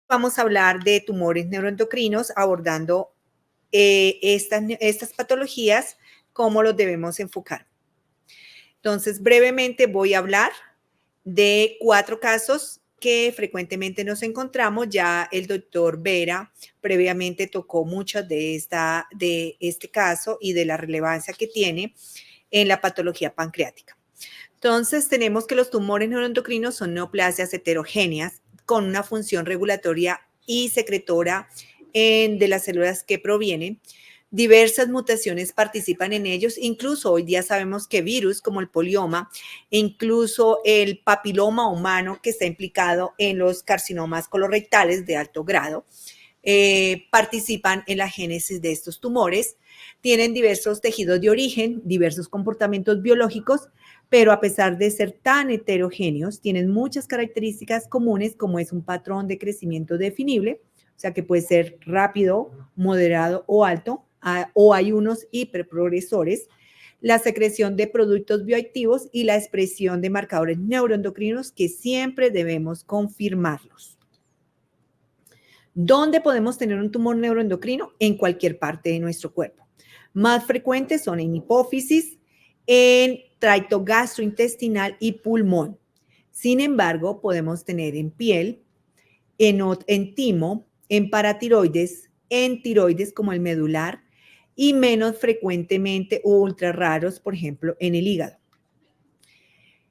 Vamos a hablar de tumores neuroendocrinos abordando estas patologías, cómo los debemos enfocar. Entonces, brevemente voy a hablar de 4 casos que frecuentemente nos encontramos. Ya el doctor Vera previamente tocó mucho de este caso y de la relevancia que tiene en la patología pancreática. Entonces, tenemos que los tumores neuroendocrinos son neoplasias heterogéneas con una función regulatoria y secretora de las células que provienen. Diversas mutaciones participan en ellos, incluso hoy día sabemos que virus como el polioma, incluso el papiloma humano que está implicado en los carcinomas colorectales de alto grado, participan en la génesis de estos tumores. Tienen diversos tejidos de origen, diversos comportamientos biológicos, pero a pesar de ser tan heterogéneos, tienen muchas características comunes, como es un patrón de crecimiento definible, o sea que puede ser rápido, moderado o alto, o hay unos hiperprogresores, la secreción de productos bioactivos y la expresión de marcadores neuroendocrinos que siempre debemos confirmarlos. ¿Dónde podemos tener un tumor neuroendocrino? En cualquier parte de nuestro cuerpo. Más frecuentes son en hipófisis, en tracto gastrointestinal y pulmón. Sin embargo, podemos tener en piel, en timo, en paratiroides, en tiroides como el medular y menos frecuentemente o ultra raros, por ejemplo, en el hígado.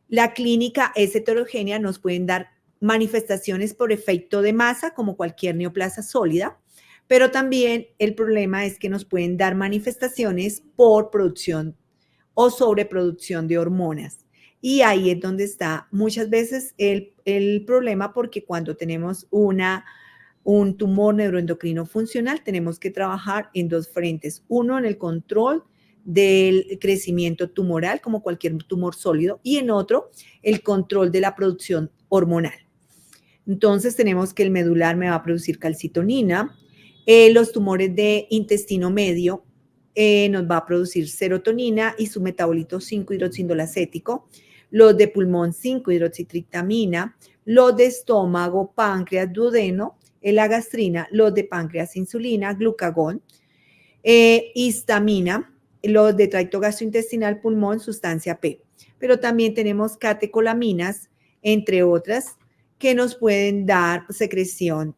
La clínica es heterogénea, nos pueden dar manifestaciones por efecto de masa, como cualquier neoplasia sólida, pero también el problema es que nos pueden dar manifestaciones por producción o sobreproducción de hormonas. Y ahí es donde está muchas veces el problema, porque cuando tenemos un tumor neuroendocrino funcional, tenemos que trabajar en 2 frentes. Uno, en el control del crecimiento tumoral, como cualquier tumor sólido, y en otro, el control de la producción hormonal. Entonces, tenemos que el medular me va a producir calcitonina, los tumores de intestino medio nos va a producir serotonina y su metabolito 5-hidroxindolacético, los de pulmón 5-hidroxitriptamina, los de estómago, páncreas, duodeno, la gastrina, los de páncreas, insulina, glucagón, histamina, los de tracto gastrointestinal, pulmón, sustancia P. Pero también tenemos catecolaminas, entre otras, que nos pueden dar secreción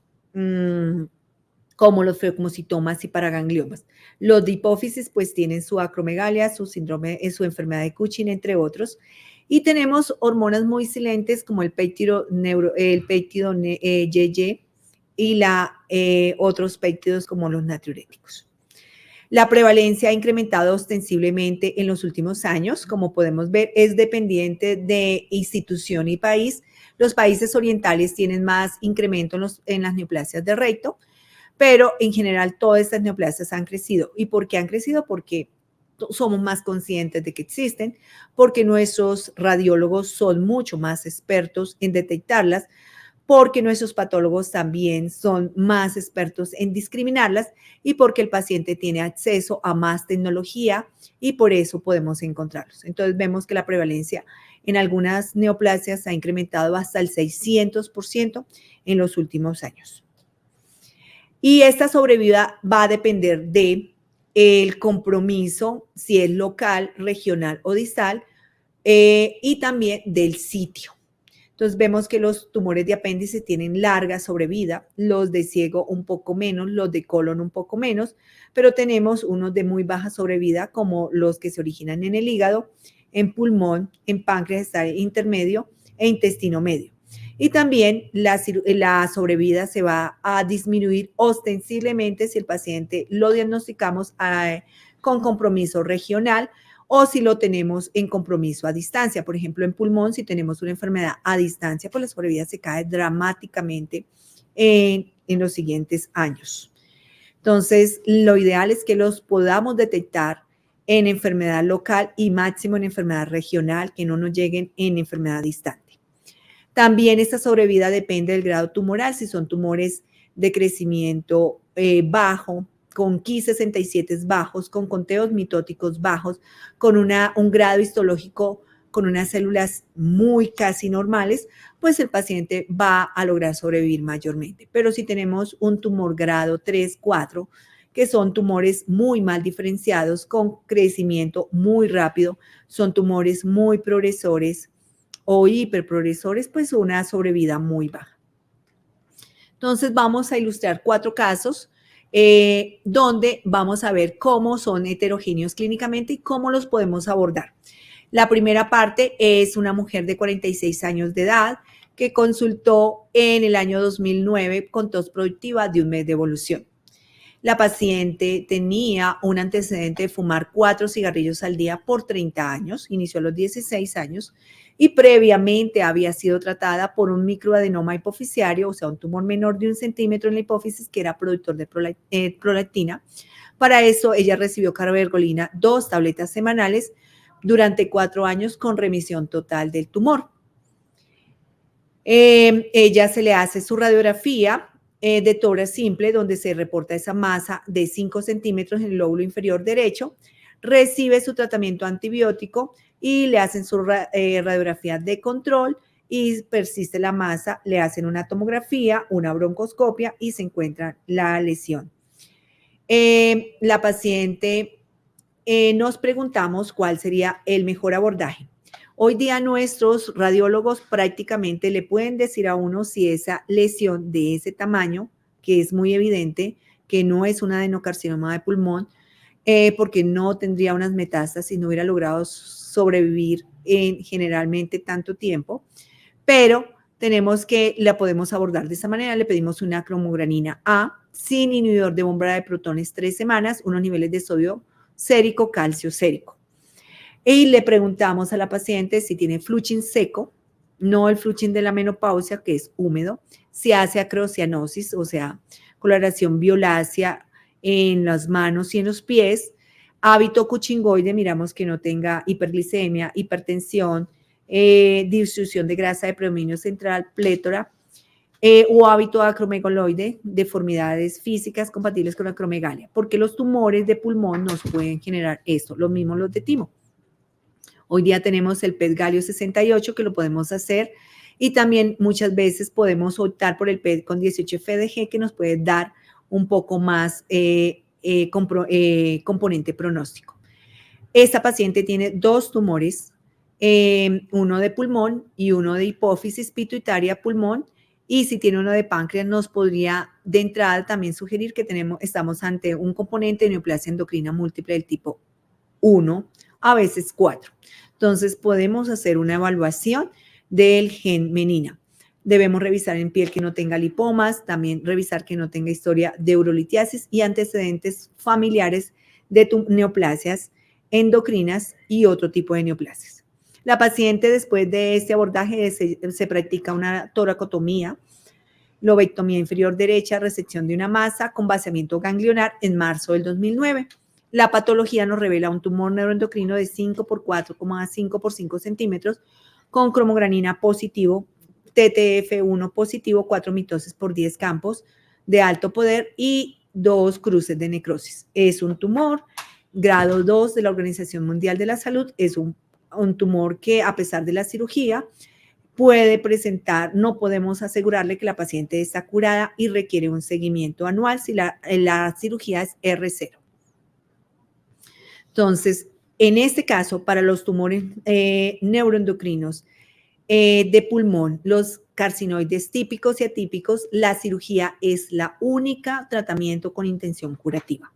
como los fecmocitomas y paragangliomas. Los de hipófisis pues tienen su acromegalia, su síndrome, su enfermedad de Cushing, entre otros. Y tenemos hormonas muy silentes como el péptido YY y otros péptidos como los natriuréticos. La prevalencia ha incrementado ostensiblemente en los últimos años, como podemos ver, es dependiente de institución y país. Los países orientales tienen más incremento en las neoplasias de recto, pero en general todas estas neoplasias han crecido. ¿Y por qué han crecido? Porque somos más conscientes de que existen, porque nuestros radiólogos son mucho más expertos en detectarlas, porque nuestros patólogos también son más expertos en discriminarlas y porque el paciente tiene acceso a más tecnología y por eso podemos encontrarlos. Entonces vemos que la prevalencia en algunas neoplasias ha incrementado hasta el 600% en los últimos años. Y esta sobrevida va a depender de el compromiso, si es local, regional o distal, y también del sitio. Entonces vemos que los tumores de apéndice tienen larga sobrevida, los de ciego un poco menos, los de colon un poco menos, pero tenemos unos de muy baja sobrevida como los que se originan en el hígado, en pulmón, en páncreas intermedio e intestino medio. Y también la sobrevida se va a disminuir ostensiblemente si el paciente lo diagnosticamos con compromiso regional o si lo tenemos en compromiso a distancia. Por ejemplo, en pulmón, si tenemos una enfermedad a distancia, pues la sobrevida se cae dramáticamente en los siguientes años. Entonces, lo ideal es que los podamos detectar en enfermedad local y máximo en enfermedad regional, que no nos lleguen en enfermedad distante. También esta sobrevida depende del grado tumoral, si son tumores de crecimiento bajo, con Ki67 bajos, con conteos mitóticos bajos, con un grado histológico con unas células muy casi normales, pues el paciente va a lograr sobrevivir mayormente. Pero si tenemos un tumor grado 3, 4, que son tumores muy mal diferenciados, con crecimiento muy rápido, son tumores muy progresores o hiperprogresores, pues una sobrevida muy baja. Entonces vamos a ilustrar 4 casos donde vamos a ver cómo son heterogéneos clínicamente y cómo los podemos abordar. La primera parte es una mujer de 46 años de edad que consultó en el año 2009 con tos productiva de un mes de evolución. La paciente tenía un antecedente de fumar 4 cigarrillos al día por 30 años, inició a los 16 años y previamente había sido tratada por un microadenoma hipoficiario, o sea, un tumor menor de 1 centímetro en la hipófisis que era productor de prolactina. Para eso ella recibió carvedilolina 2 tabletas semanales durante 4 años con remisión total del tumor. Ella se le hace su radiografía de tórax simple, donde se reporta esa masa de 5 centímetros en el lóbulo inferior derecho, recibe su tratamiento antibiótico y le hacen su radiografía de control y persiste la masa, le hacen una tomografía, una broncoscopia y se encuentra la lesión. La paciente nos preguntamos cuál sería el mejor abordaje. Hoy día nuestros radiólogos prácticamente le pueden decir a uno si esa lesión de ese tamaño, que es muy evidente, que no es un adenocarcinoma de pulmón, porque no tendría unas metástasis, no hubiera logrado sobrevivir generalmente tanto tiempo, pero tenemos que la podemos abordar de esa manera. Le pedimos una cromogranina A sin inhibidor de bomba de protones 3 semanas, unos niveles de sodio sérico, calcio sérico. Y le preguntamos a la paciente si tiene flushing seco, no el flushing de la menopausia, que es húmedo, si hace acrocianosis, o sea, coloración violácea en las manos y en los pies, hábito cuchingoide, miramos que no tenga hiperglicemia, hipertensión, distribución de grasa de predominio central, plétora, o hábito acromegaloide, deformidades físicas compatibles con la acromegalia, porque los tumores de pulmón nos pueden generar esto, lo mismo los de timo. Hoy día tenemos el PET Galio 68 que lo podemos hacer y también muchas veces podemos optar por el PET con 18 FDG que nos puede dar un poco más componente pronóstico. Esta paciente tiene 2 tumores, uno de pulmón y uno de hipófisis pituitaria pulmón, y si tiene uno de páncreas nos podría de entrada también sugerir que estamos ante un componente de neoplasia endocrina múltiple del tipo 1, a veces 4. Entonces podemos hacer una evaluación del gen menina. Debemos revisar en piel que no tenga lipomas, también revisar que no tenga historia de urolitiasis y antecedentes familiares de neoplasias endocrinas y otro tipo de neoplasias. La paciente después de este abordaje se practica una toracotomía, lobectomía inferior derecha, resección de una masa con vaciamiento ganglionar en marzo del 2009. La patología nos revela un tumor neuroendocrino de 5 por 4,5 por 5 centímetros con cromogranina positivo, TTF1 positivo, 4 mitosis por 10 campos de alto poder y 2 cruces de necrosis. Es un tumor grado 2 de la Organización Mundial de la Salud. Es un tumor que a pesar de la cirugía puede presentar, no podemos asegurarle que la paciente está curada y requiere un seguimiento anual si la cirugía es R0. Entonces, en este caso, para los tumores neuroendocrinos de pulmón, los carcinoides típicos y atípicos, la cirugía es la única tratamiento con intención curativa.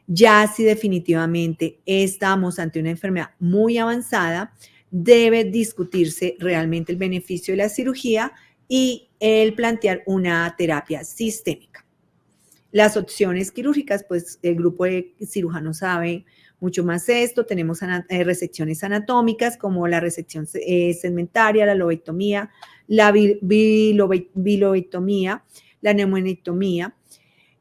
Ya si definitivamente estamos ante una enfermedad muy avanzada, debe discutirse realmente el beneficio de la cirugía y el plantear una terapia sistémica. Las opciones quirúrgicas, pues el grupo de cirujanos sabe mucho más esto. Tenemos resecciones anatómicas como la resección segmentaria, la lobectomía, la bilobectomía, la neumonectomía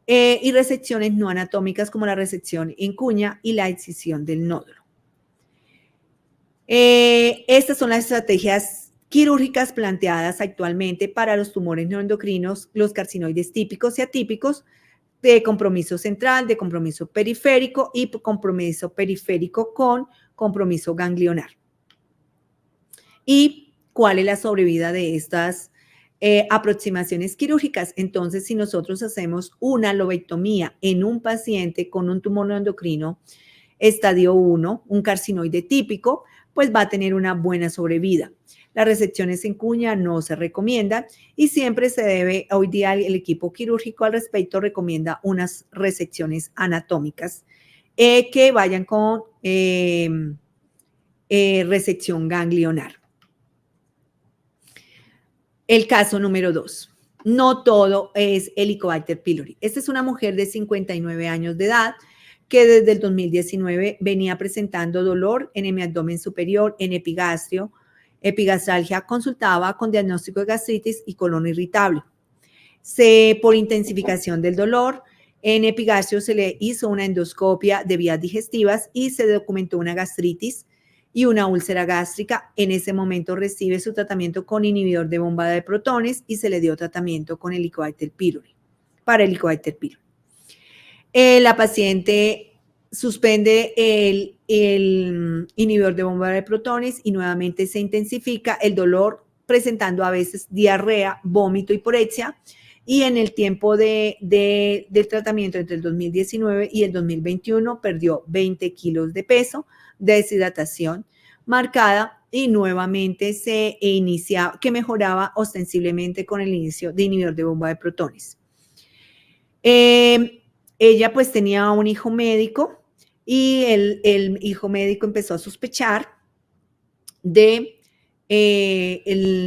y resecciones no anatómicas como la resección en cuña y la excisión del nódulo. Estas son las estrategias quirúrgicas planteadas actualmente para los tumores neuroendocrinos, los carcinoides típicos y atípicos, de compromiso central, de compromiso periférico y compromiso periférico con compromiso ganglionar. y cuál es la sobrevida de estas aproximaciones quirúrgicas. Entonces, si nosotros hacemos una lobectomía en un paciente con un tumor endocrino estadio 1, un carcinoide típico, pues va a tener una buena sobrevida. Las resecciones en cuña no se recomiendan y siempre se debe, hoy día el equipo quirúrgico al respecto recomienda unas resecciones anatómicas que vayan con resección ganglionar. El caso número 2. No todo es Helicobacter pylori. Esta es una mujer de 59 años de edad que desde el 2019 venía presentando dolor en mi abdomen superior, en epigastrio, epigastralgia, consultaba con diagnóstico de gastritis y colon irritable. Por intensificación del dolor, en epigastrio se le hizo una endoscopia de vías digestivas y se documentó una gastritis y una úlcera gástrica. En ese momento recibe su tratamiento con inhibidor de bomba de protones y se le dio tratamiento con Helicobacter pylori, para Helicobacter pylori. La paciente suspende el inhibidor de bomba de protones y nuevamente se intensifica el dolor, presentando a veces diarrea, vómito, hiporexia. Y en el tiempo del tratamiento entre el 2019 y el 2021 perdió 20 kilos de peso, deshidratación marcada y nuevamente se inicia, que mejoraba ostensiblemente con el inicio de inhibidor de bomba de protones. Ella pues tenía un hijo médico y el hijo médico empezó a sospechar de el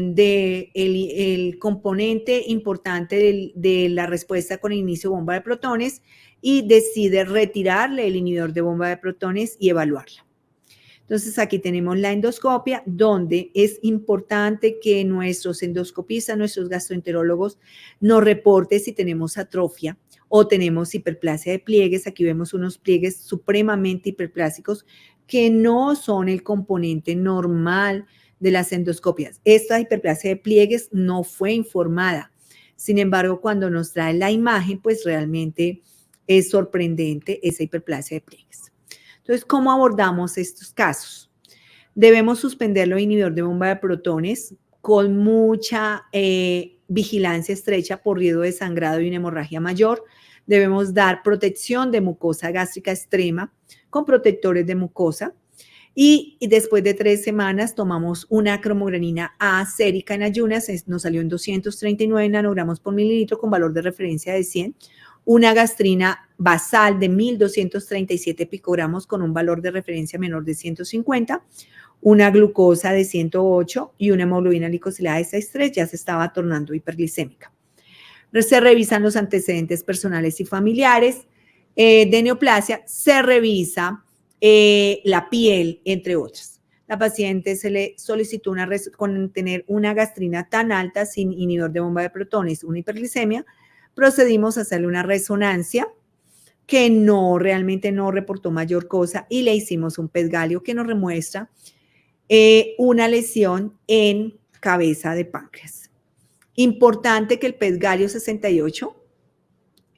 componente importante de la respuesta con el inicio de bomba de protones y decide retirarle el inhibidor de bomba de protones y evaluarla. Entonces aquí tenemos la endoscopia, donde es importante que nuestros endoscopistas, nuestros gastroenterólogos nos reporten si tenemos atrofia o tenemos hiperplasia de pliegues. Aquí vemos unos pliegues supremamente hiperplásicos que no son el componente normal de las endoscopias. Esta hiperplasia de pliegues no fue informada. Sin embargo, cuando nos trae la imagen, pues realmente es sorprendente esa hiperplasia de pliegues. Entonces, ¿cómo abordamos estos casos? Debemos suspender los inhibidores de bomba de protones con mucha vigilancia estrecha por riesgo de sangrado y una hemorragia mayor. Debemos dar protección de mucosa gástrica extrema con protectores de mucosa. Y después de 3 semanas tomamos una cromogranina A sérica en ayunas, nos salió en 239 nanogramos por mililitro con valor de referencia de 100. Una gastrina basal de 1237 picogramos con un valor de referencia menor de 150, una glucosa de 108 y una hemoglobina glicosilada de 6,3, ya se estaba tornando hiperglicémica. Se revisan los antecedentes personales y familiares de neoplasia, se revisa la piel, entre otras. La paciente se le solicitó con tener una gastrina tan alta sin inhibidor de bomba de protones, una hiperglicemia. Procedimos a hacerle una resonancia que realmente no reportó mayor cosa y le hicimos un PET galio que nos demuestra una lesión en cabeza de páncreas. Importante que el PET galio 68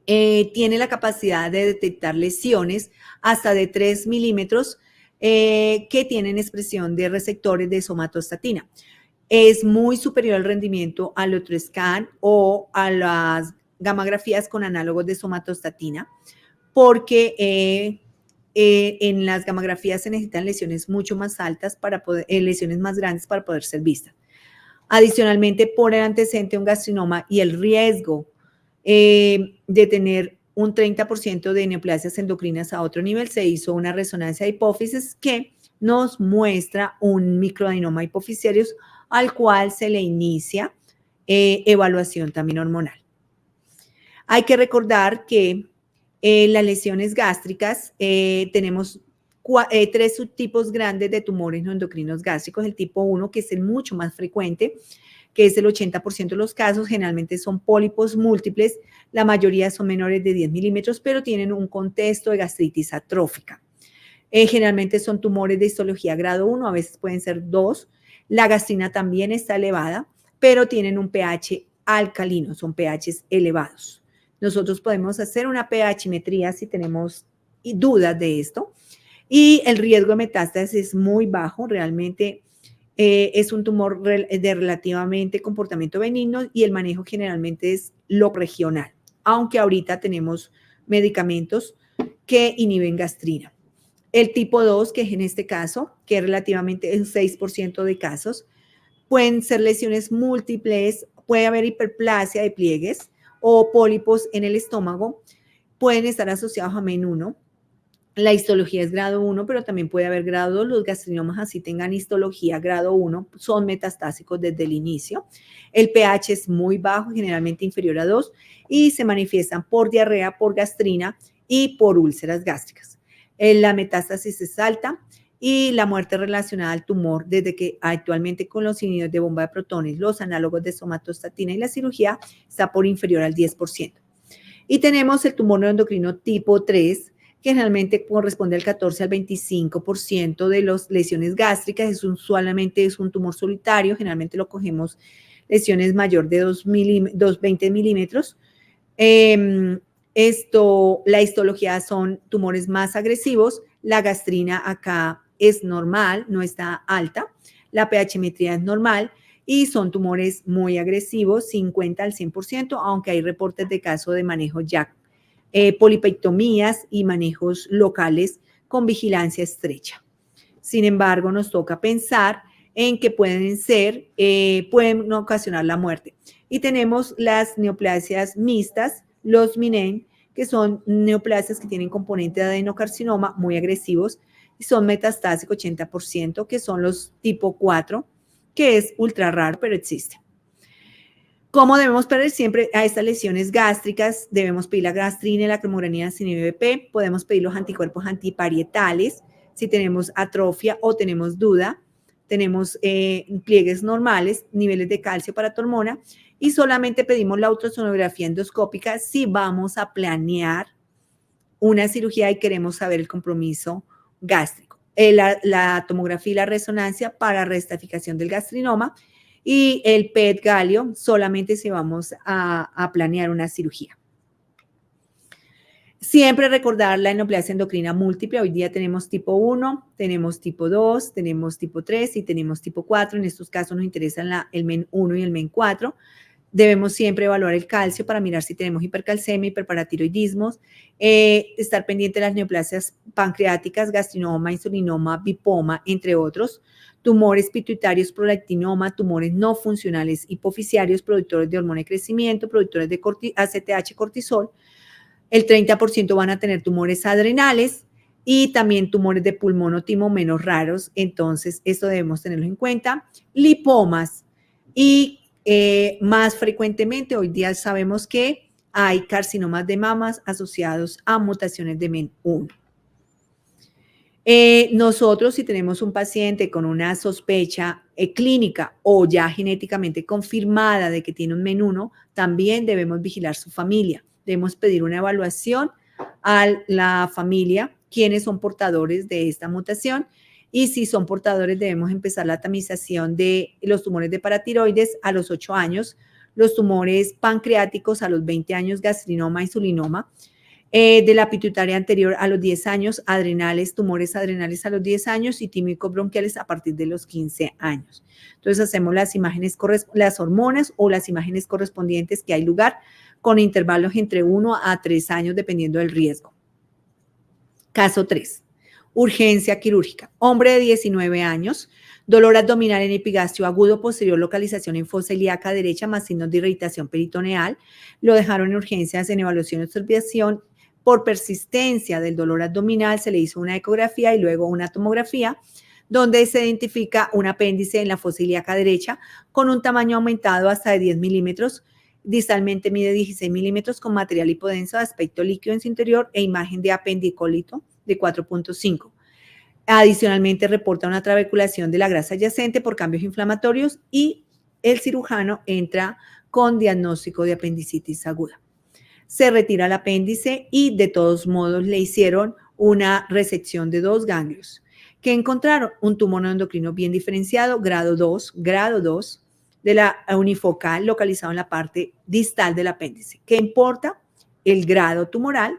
tiene la capacidad de detectar lesiones hasta de 3 milímetros que tienen expresión de receptores de somatostatina. Es muy superior al rendimiento al otro scan o a las gamografías con análogos de somatostatina, porque en las gamografías se necesitan lesiones mucho más altas lesiones más grandes para poder ser vistas. Adicionalmente, por el antecedente de un gastrinoma y el riesgo de tener un 30% de neoplasias endocrinas a otro nivel, se hizo una resonancia de hipófisis que nos muestra un microadenoma hipoficiarius al cual se le inicia evaluación también hormonal. Hay que recordar que las lesiones gástricas tenemos 3 subtipos grandes de tumores no endocrinos gástricos. El tipo 1, que es el mucho más frecuente, que es el 80% de los casos, generalmente son pólipos múltiples, la mayoría son menores de 10 milímetros, pero tienen un contexto de gastritis atrófica. Generalmente son tumores de histología grado 1, a veces pueden ser 2. La gastrina también está elevada, pero tienen un pH alcalino, son pHs elevados. Nosotros podemos hacer una pHmetría si tenemos dudas de esto. Y el riesgo de metástasis es muy bajo, realmente es un tumor de relativamente comportamiento benigno y el manejo generalmente es lo regional, aunque ahorita tenemos medicamentos que inhiben gastrina. El tipo 2, que es en este caso, que es relativamente el 6% de casos, pueden ser lesiones múltiples, puede haber hiperplasia de pliegues o pólipos en el estómago, pueden estar asociados a MEN1. La histología es grado 1, pero también puede haber grado 2. Los gastrinomas, así tengan histología grado 1, son metastásicos desde el inicio. El pH es muy bajo, generalmente inferior a 2, y se manifiestan por diarrea, por gastrina y por úlceras gástricas. La metástasis es alta y la muerte relacionada al tumor, desde que actualmente con los inhibidores de bomba de protones, los análogos de somatostatina y la cirugía, está por inferior al 10%. Y tenemos el tumor neuroendocrino tipo 3, que generalmente corresponde al 14 al 25% de las lesiones gástricas. Usualmente es un tumor solitario, generalmente lo cogemos lesiones mayor de 20 milímetros. La histología son tumores más agresivos, la gastrina acá es normal, no está alta, la pHmetría es normal y son tumores muy agresivos, 50 al 100%, aunque hay reportes de caso de manejo ya, polipectomías y manejos locales con vigilancia estrecha. Sin embargo, nos toca pensar en que pueden ocasionar la muerte. Y tenemos las neoplasias mixtas, los MINEN, que son neoplasias que tienen componente de adenocarcinoma muy agresivos y son metastásicos 80%, que son los tipo 4, que es ultra raro, pero existe. ¿Cómo debemos pedir siempre a estas lesiones gástricas? Debemos pedir la gastrina y la cremogranina sin IVP. Podemos pedir los anticuerpos antiparietales si tenemos atrofia o tenemos duda. Tenemos pliegues normales, niveles de calcio para tu hormona y solamente pedimos la ultrasonografía endoscópica si vamos a planear una cirugía y queremos saber el compromiso gástrico. La tomografía y la resonancia para reestatificación del gastrinoma y el PET galio solamente si vamos a planear una cirugía. Siempre recordar la neoplasia endocrina múltiple. Hoy día tenemos tipo 1, tenemos tipo 2, tenemos tipo 3 y tenemos tipo 4. En estos casos nos interesan el MEN1 y el MEN4. Debemos siempre evaluar el calcio para mirar si tenemos hipercalcemia, hiperparatiroidismos, estar pendiente de las neoplasias pancreáticas, gastrinoma, insulinoma, bipoma, entre otros, tumores pituitarios, prolactinoma, tumores no funcionales hipofisiarios, productores de hormona de crecimiento, productores de ACTH, cortisol. El 30% van a tener tumores adrenales y también tumores de pulmón o timo menos raros. Entonces, esto debemos tenerlo en cuenta. Lipomas y más frecuentemente, hoy día sabemos que hay carcinomas de mamas asociados a mutaciones de MEN1. Nosotros, si tenemos un paciente con una sospecha clínica o ya genéticamente confirmada de que tiene un MEN1, también debemos vigilar su familia. Debemos pedir una evaluación a la familia, quiénes son portadores de esta mutación. Y si son portadores, debemos empezar la tamización de los tumores de paratiroides a los 8 años, los tumores pancreáticos a los 20 años, gastrinoma, insulinoma, de la pituitaria anterior a los 10 años, adrenales, tumores adrenales a los 10 años y tímicos bronquiales a partir de los 15 años. Entonces hacemos las imágenes, las hormonas o las imágenes correspondientes que hay lugar con intervalos entre 1 a 3 años dependiendo del riesgo. Caso 3. Urgencia quirúrgica. Hombre de 19 años, dolor abdominal en epigastrio agudo posterior, localización en fosa ilíaca derecha más signos de irritación peritoneal. Lo dejaron en urgencias en evaluación y observación. Por persistencia del dolor abdominal se le hizo una ecografía y luego una tomografía donde se identifica un apéndice en la fosa ilíaca derecha con un tamaño aumentado hasta de 10 milímetros. Distalmente mide 16 milímetros con material hipodenso de aspecto líquido en su interior e imagen de apendicólito de 4.5. Adicionalmente reporta una trabeculación de la grasa adyacente por cambios inflamatorios y el cirujano entra con diagnóstico de apendicitis aguda. Se retira el apéndice y de todos modos le hicieron una resección de 2 ganglios que encontraron un tumor endocrino bien diferenciado, grado 2 de la unifocal localizado en la parte distal del apéndice. ¿Qué importa? El grado tumoral,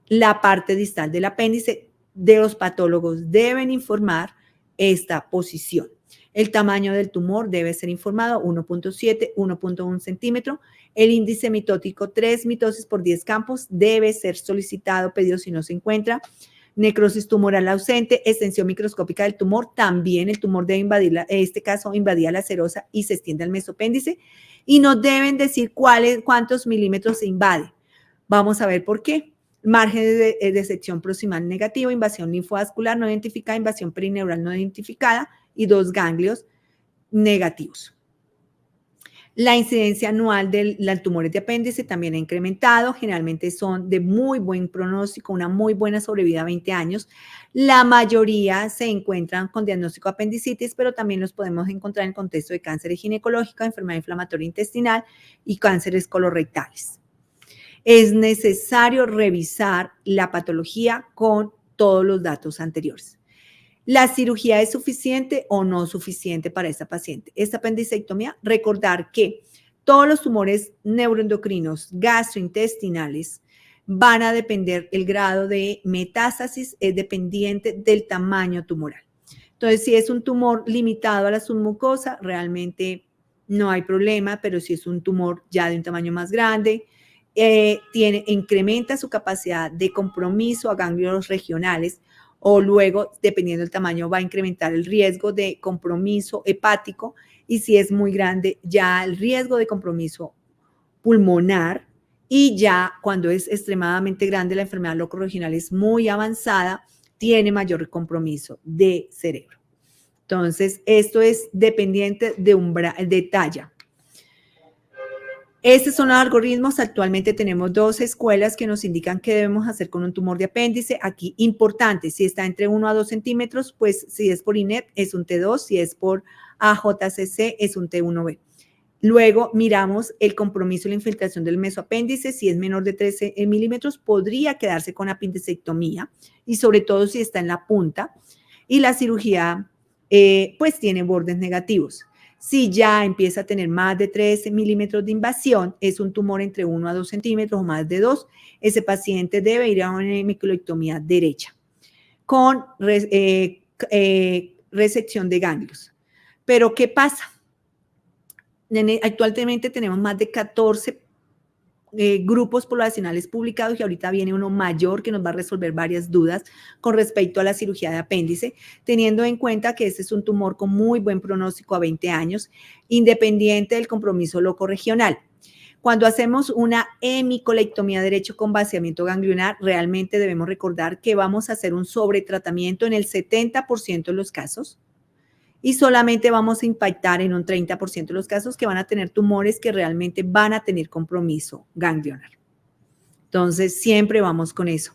la parte distal del apéndice. De los patólogos deben informar esta posición. El tamaño del tumor debe ser informado, 1.7, 1.1 centímetro. El índice mitótico 3 mitosis por 10 campos debe ser solicitado, pedido si no se encuentra. Necrosis tumoral ausente, extensión microscópica del tumor, también el tumor debe invadir, en este caso, invadía la serosa y se extiende al mesopéndice. Y nos deben decir cuántos milímetros se invade. Vamos a ver por qué. Margen de sección proximal negativo, invasión linfovascular no identificada, invasión perineural no identificada y 2 ganglios negativos. La incidencia anual de los tumores de apéndice también ha incrementado, generalmente son de muy buen pronóstico, una muy buena sobrevida a 20 años. La mayoría se encuentran con diagnóstico de apendicitis, pero también los podemos encontrar en el contexto de cáncer ginecológico, enfermedad inflamatoria intestinal y cánceres colorectales. Es necesario revisar la patología con todos los datos anteriores. ¿La cirugía es suficiente o no suficiente para esta paciente? Esta apendicectomía, recordar que todos los tumores neuroendocrinos gastrointestinales van a depender, el grado de metástasis es dependiente del tamaño tumoral. Entonces, si es un tumor limitado a la submucosa, realmente no hay problema, pero si es un tumor ya de un tamaño más grande, incrementa su capacidad de compromiso a ganglios regionales, o luego, dependiendo del tamaño, va a incrementar el riesgo de compromiso hepático, y si es muy grande, ya el riesgo de compromiso pulmonar, y ya cuando es extremadamente grande, la enfermedad locorregional es muy avanzada, tiene mayor compromiso de cerebro. Entonces, esto es dependiente de talla. Estos son los algoritmos. Actualmente tenemos 2 escuelas que nos indican qué debemos hacer con un tumor de apéndice. Aquí, importante, si está entre 1 a 2 centímetros, pues si es por INET es un T2, si es por AJCC es un T1B. Luego miramos el compromiso y la infiltración del mesoapéndice. Si es menor de 13 milímetros, podría quedarse con apendicectomía, y sobre todo si está en la punta. Y la cirugía, pues tiene bordes negativos. Si ya empieza a tener más de 13 milímetros de invasión, es un tumor entre 1 a 2 centímetros o más de 2, ese paciente debe ir a una hemicolectomía derecha con resección de ganglios. Pero, ¿qué pasa? Actualmente tenemos más de 14 grupos poblacionales publicados, y ahorita viene uno mayor que nos va a resolver varias dudas con respecto a la cirugía de apéndice, teniendo en cuenta que este es un tumor con muy buen pronóstico a 20 años, independiente del compromiso locorregional. Cuando hacemos una hemicolectomía derecho con vaciamiento ganglionar, realmente debemos recordar que vamos a hacer un sobretratamiento en el 70% de los casos, y solamente vamos a impactar en un 30% de los casos que van a tener tumores que realmente van a tener compromiso ganglionar. Entonces, siempre vamos con eso,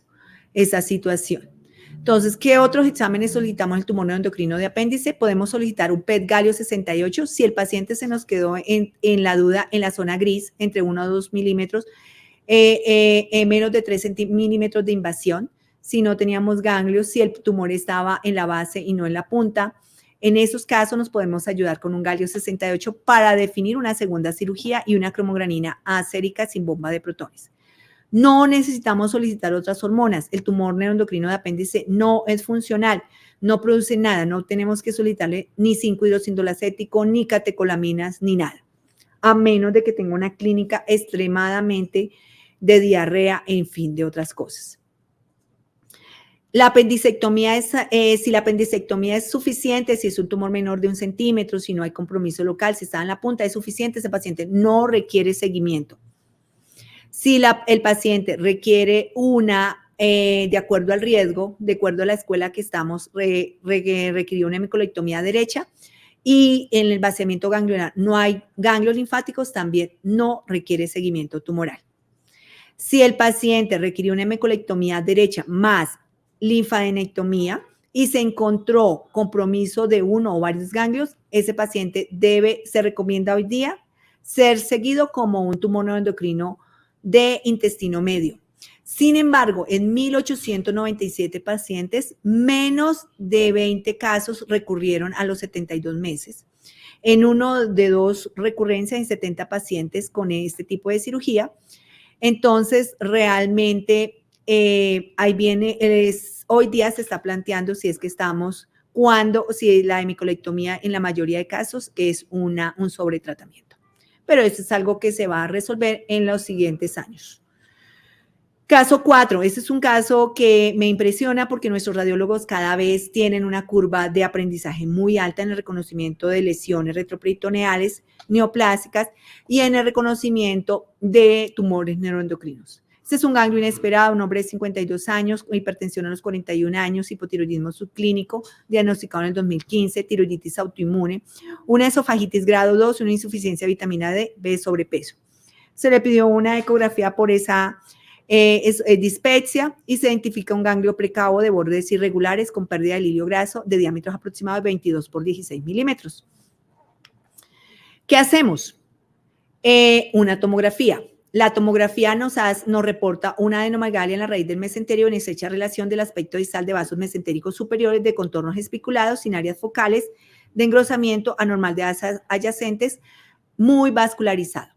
esa situación. Entonces, ¿qué otros exámenes solicitamos el tumor neuroendocrino de apéndice? Podemos solicitar un PET galio 68 si el paciente se nos quedó en la duda, en la zona gris, entre 1 a 2 milímetros, menos de 3 milímetros de invasión, si no teníamos ganglios, si el tumor estaba en la base y no en la punta. En esos casos nos podemos ayudar con un galio 68 para definir una segunda cirugía y una cromogranina asérica sin bomba de protones. No necesitamos solicitar otras hormonas. El tumor neuroendocrino de apéndice no es funcional, no produce nada, no tenemos que solicitarle ni 5-hidroxindolacético, ni catecolaminas, ni nada, a menos de que tenga una clínica extremadamente de diarrea, en fin, de otras cosas. La apendicectomía si la apendicectomía es suficiente, si es un tumor menor de 1 centímetro, si no hay compromiso local, si está en la punta, es suficiente, ese paciente no requiere seguimiento. Si el paciente requiere de acuerdo al riesgo, de acuerdo a la escuela que estamos, requirió una hemicolectomía derecha, y en el vaciamiento ganglionar no hay ganglios linfáticos, también no requiere seguimiento tumoral. Si el paciente requirió una hemicolectomía derecha más linfadenectomía y se encontró compromiso de uno o varios ganglios, ese paciente se recomienda hoy día ser seguido como un tumor neuroendocrino de intestino medio. Sin embargo, en 1,897 pacientes, menos de 20 casos recurrieron a los 72 meses. En 1 de 2 recurrencias en 70 pacientes con este tipo de cirugía. Entonces, realmente, ahí viene, hoy día se está planteando si es que estamos cuando, si la hemicolectomía en la mayoría de casos es un sobretratamiento. Pero eso es algo que se va a resolver en los siguientes años. Caso 4, este es un caso que me impresiona porque nuestros radiólogos cada vez tienen una curva de aprendizaje muy alta en el reconocimiento de lesiones retroperitoneales, neoplásicas y en el reconocimiento de tumores neuroendocrinos. Este es un ganglio inesperado, un hombre de 52 años, con hipertensión a los 41 años, hipotiroidismo subclínico, diagnosticado en el 2015, tiroiditis autoinmune, una esofagitis grado 2, una insuficiencia de vitamina D, sobrepeso. Se le pidió una ecografía por esa dispepsia y se identifica un ganglio precavo de bordes irregulares con pérdida del hilio graso de diámetros aproximados de 22 por 16 milímetros. ¿Qué hacemos? Una tomografía. La tomografía nos reporta una adenomegalia en la raíz del mesenterio en estrecha relación del aspecto distal de vasos mesentéricos superiores de contornos espiculados sin áreas focales de engrosamiento anormal de asas adyacentes, muy vascularizado.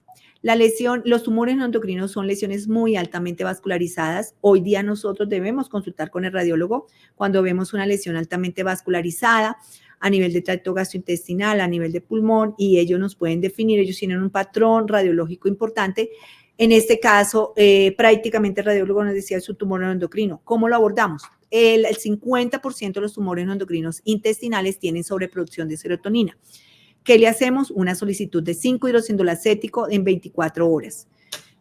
La lesión, los tumores no endocrinos son lesiones muy altamente vascularizadas. Hoy día nosotros debemos consultar con el radiólogo cuando vemos una lesión altamente vascularizada a nivel de tracto gastrointestinal, a nivel de pulmón, y ellos nos pueden definir, ellos tienen un patrón radiológico importante. En este caso, prácticamente el radiólogo nos decía su tumor no endocrino. ¿Cómo lo abordamos? El 50% de los tumores no endocrinos intestinales tienen sobreproducción de serotonina. ¿Qué le hacemos? Una solicitud de 5-hidroxindolacético en 24 horas.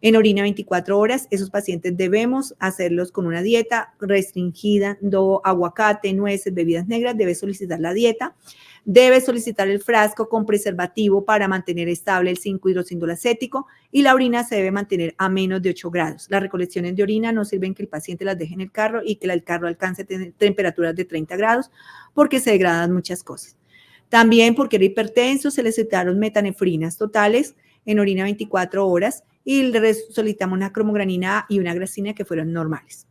En orina 24 horas, esos pacientes debemos hacerlos con una dieta restringida, aguacate, nueces, bebidas negras, debe solicitar la dieta, debe solicitar el frasco con preservativo para mantener estable el 5-hidroxindolacético y la orina se debe mantener a menos de 8 grados. Las recolecciones de orina no sirven que el paciente las deje en el carro y que el carro alcance temperaturas de 30 grados porque se degradan muchas cosas. También porque era hipertenso, se le citaron metanefrinas totales en orina 24 horas y le solicitamos una cromogranina A y una grasina que fueron normales.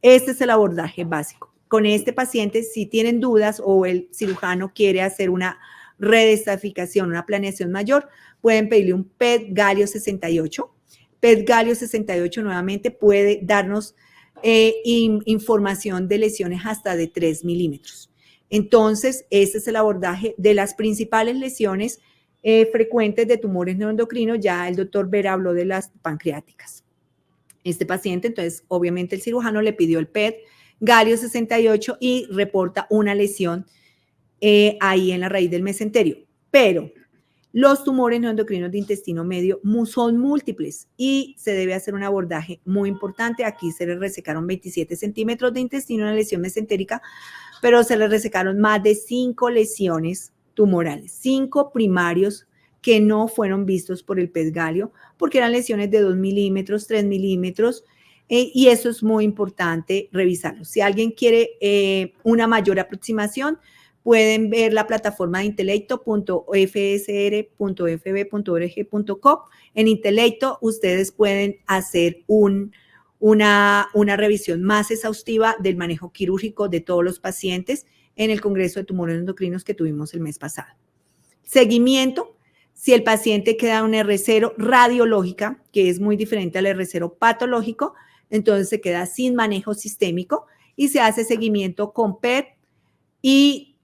Este es el abordaje básico. Con este paciente, si tienen dudas o el cirujano quiere hacer una redestaficación, una planeación mayor, pueden pedirle un PET galio 68. PET galio 68 nuevamente puede darnos información de lesiones hasta de 3 milímetros. Entonces, este es el abordaje de las principales lesiones frecuentes de tumores neuroendocrinos. Ya el doctor Vera habló de las pancreáticas. Este paciente, entonces, obviamente el cirujano le pidió el PET galio 68 y reporta una lesión ahí en la raíz del mesenterio. Pero los tumores neuroendocrinos de intestino medio son múltiples y se debe hacer un abordaje muy importante. Aquí se le resecaron 27 centímetros de intestino en la lesión mesentérica, pero se le resecaron más de 5 lesiones tumorales, 5 primarios que no fueron vistos por el PET galio, porque eran lesiones de 2 milímetros, 3 milímetros, y eso es muy importante revisarlo. Si alguien quiere una mayor aproximación, pueden ver la plataforma de intelecto.fsr.fb.org.co. En Intelecto ustedes pueden hacer una revisión más exhaustiva del manejo quirúrgico de todos los pacientes en el Congreso de Tumores Endocrinos que tuvimos el mes pasado. Seguimiento. Si el paciente queda en un R0 radiológica, que es muy diferente al R0 patológico, entonces se queda sin manejo sistémico y se hace seguimiento con PET y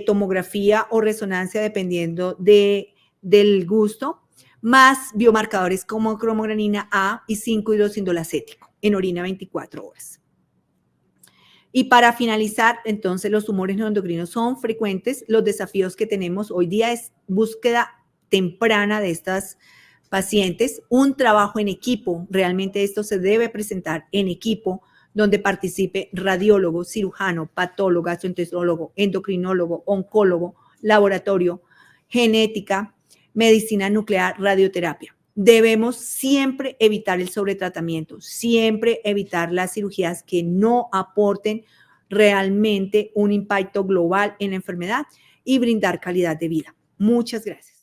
tomografía o resonancia dependiendo del gusto, más biomarcadores como cromogranina A y 5-hidroxindolacético en orina 24 horas. Y para finalizar, entonces los tumores neuroendocrinos son frecuentes. Los desafíos que tenemos hoy día es búsqueda temprana de estas pacientes, un trabajo en equipo. Realmente esto se debe presentar en equipo, donde participe radiólogo, cirujano, patólogo, gastroenterólogo, endocrinólogo, oncólogo, laboratorio, genética, medicina nuclear, radioterapia. Debemos siempre evitar el sobretratamiento, siempre evitar las cirugías que no aporten realmente un impacto global en la enfermedad y brindar calidad de vida. Muchas gracias.